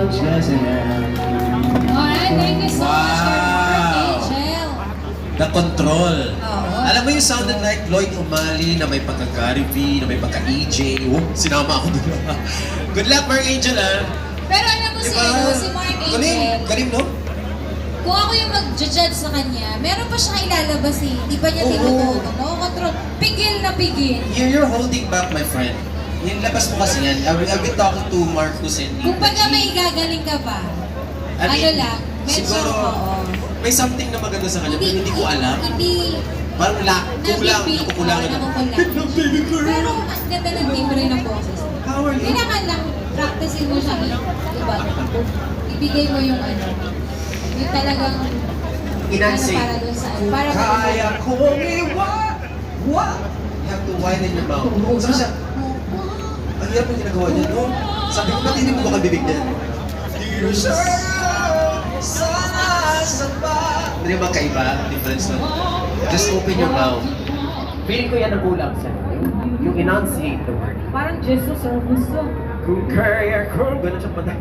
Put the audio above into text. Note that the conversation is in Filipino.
Jezebel. Alright, thank you so much, Wow. Angel. The control. Oo. Alam mo yung sounded like Lloyd O'Malley na may pagka-Gary V, na may pagka-EJ. Oh, sinama ako doon. Good luck, Mark Angel, ah. Pero alam mo si, ano, si Mark Galing, Angel, galing, no? kung ako yung mag-judge sa kanya, meron pa siyang ilalabas eh. Di ba niya Oo. tinutunan? Control. Pigil na pigil. You're holding back, my friend. Yung labas mo kasi yan. I've been talking to Marcus and Kung pagka may igagaling ka pa, I mean, ano lang, medyo, siguro, oo. may something na maganda sa kanya, pero hindi ko alam. Hindi, Parang kulang, nakukulangan na. Pero ang ganda ng timbre ng boses. How are you? Kailangan lang, practicein mo siya, diba? Ibigay mo yung ano, yung talagang, Inansing. para dun sa, para Kaya kong iwan. What? You have to widen your mouth. Sabi siya, ang hirap yung ginagawa niya, no? Sabi ko, ba't hindi mo baka bibig niya? Dito siya sasamba. Hindi ba kaiba? Difference na. Just open your mouth. Feeling ko yan ang kulang sa yung enunciate the word. Parang Jesus or gusto. Kung kaya ko, ganun siya pala.